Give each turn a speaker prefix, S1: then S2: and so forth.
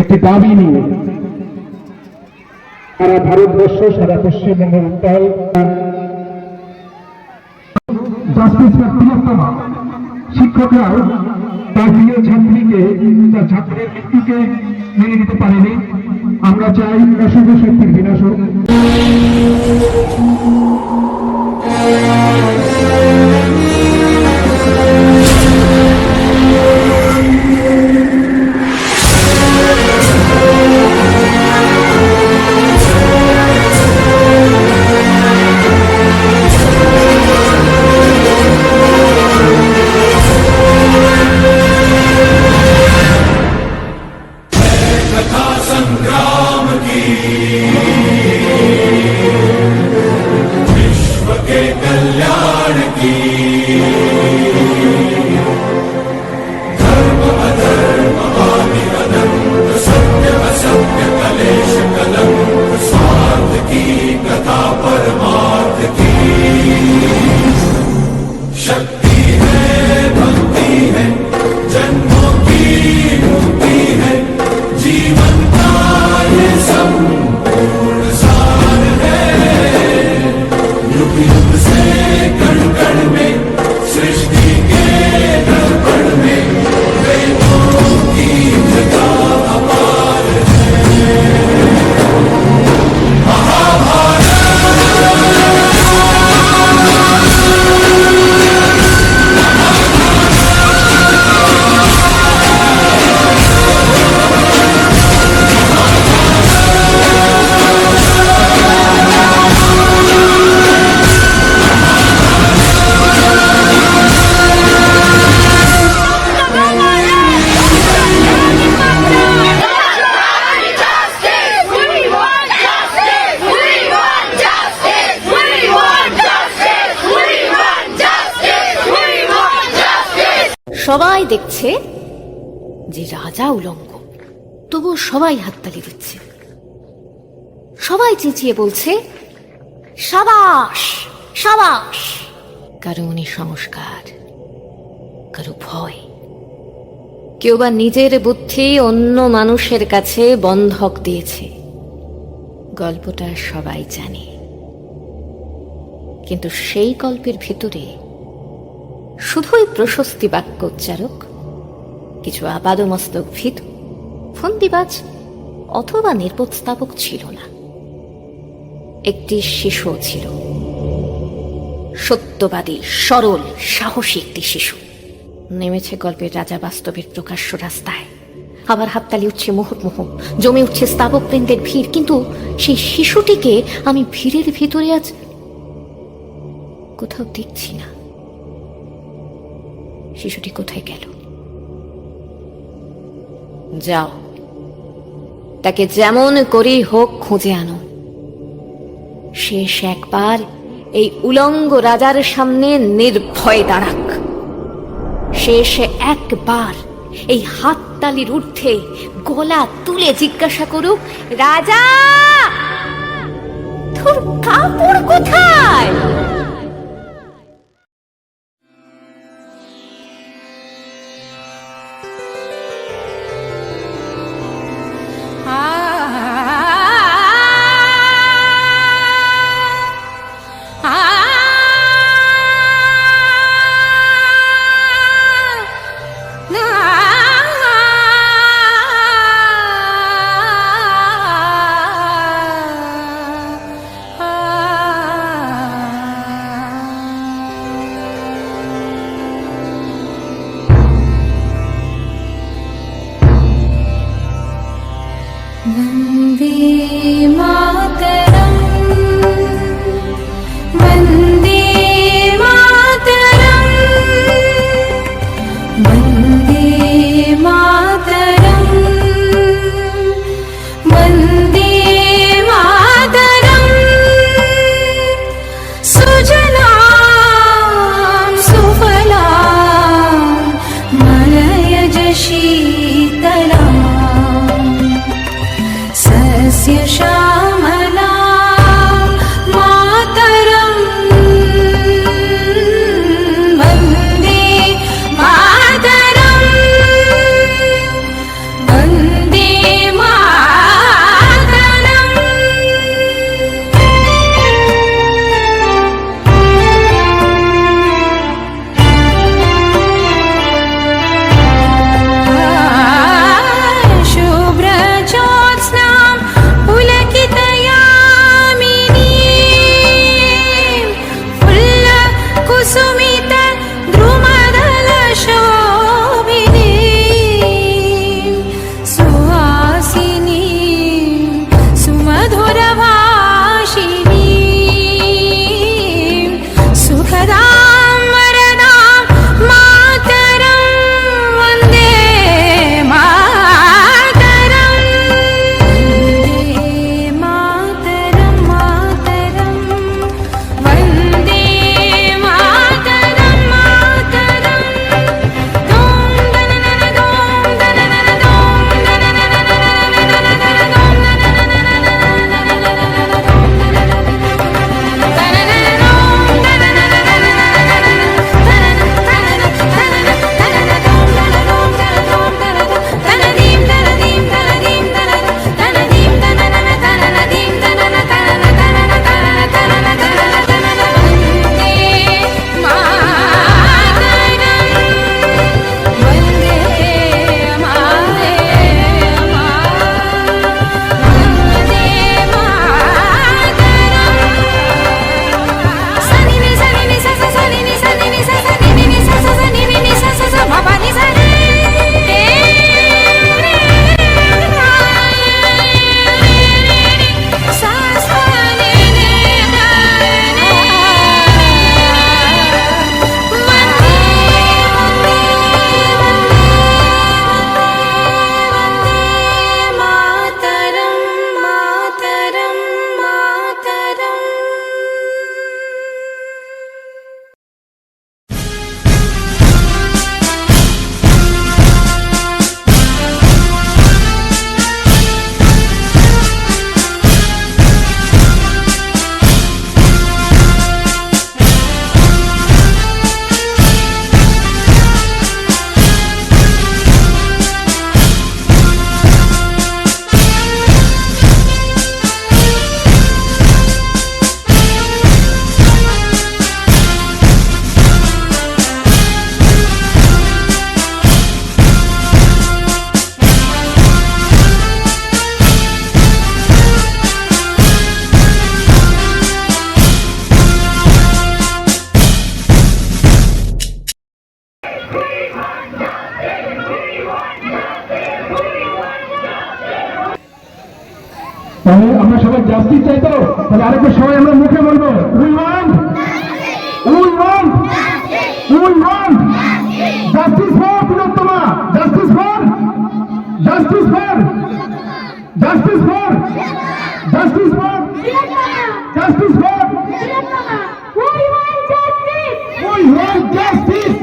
S1: একটি দাবি নিয়ে সারা ভারতবর্ষ, সারা পশ্চিমবঙ্গের উত্তাল জাস্টিসের প্রিয়তমা শিক্ষকরাও তার প্রিয় ছাত্রীকে, তার ছাত্রের মৃত্যুকে মেনে নিতে পারেনি। আমরা চাই অশুভ শক্তির বিনাশ হোক।
S2: সবাই দেখছে যে রাজা উলঙ্গ, তবু সবাই হাততালি দিচ্ছে। সবাই চেঁচিয়ে বলছে সাবাস সাবাস। কারো মনে সংস্কার, কারো ভয়, কেউ বা নিজের বুদ্ধি অন্য মানুষের কাছে বন্ধক দিয়েছে। গল্পটা সবাই জানে, কিন্তু সেই গল্পের ভিতরে শুধুই প্রশস্তি বাক্য উচ্চারক, কিছু আপাদমস্তক ভীত, ফন্দিবাজ অথবা নির্বোধস্থাপক ছিল না। একটি শিশু ছিল, সত্যবাদী, সরল, সাহসী একটি শিশু। নেমেছে গল্পের রাজা বাস্তবের প্রকাশ্য রাস্তায়। আবার হাততালি উঠছে মুহুর্মুহু, জমে উঠছে স্থাপকবৃন্দের ভিড়। কিন্তু সেই শিশুটিকে আমি ভিড়ের ভিতরে আজ কোথাও দেখছি না। শিশুটি কোথায় গেল? যাও, তাকে যেমন করেই হোক খুঁজে আনো। শেষ একবার এই উলঙ্গ রাজার সামনে নির্ভয়ে দাঁড়াক। শেষ একবার এই হাততালির ঊর্ধ্বে গলা তুলে জিজ্ঞাসা করুক, রাজা তোর কাপড় কোথায়?
S1: সবাই আমরা মুখে বলবো, we want justice for Tilottama, justice for justice for justice for justice for justice for
S3: We want justice!
S1: We want justice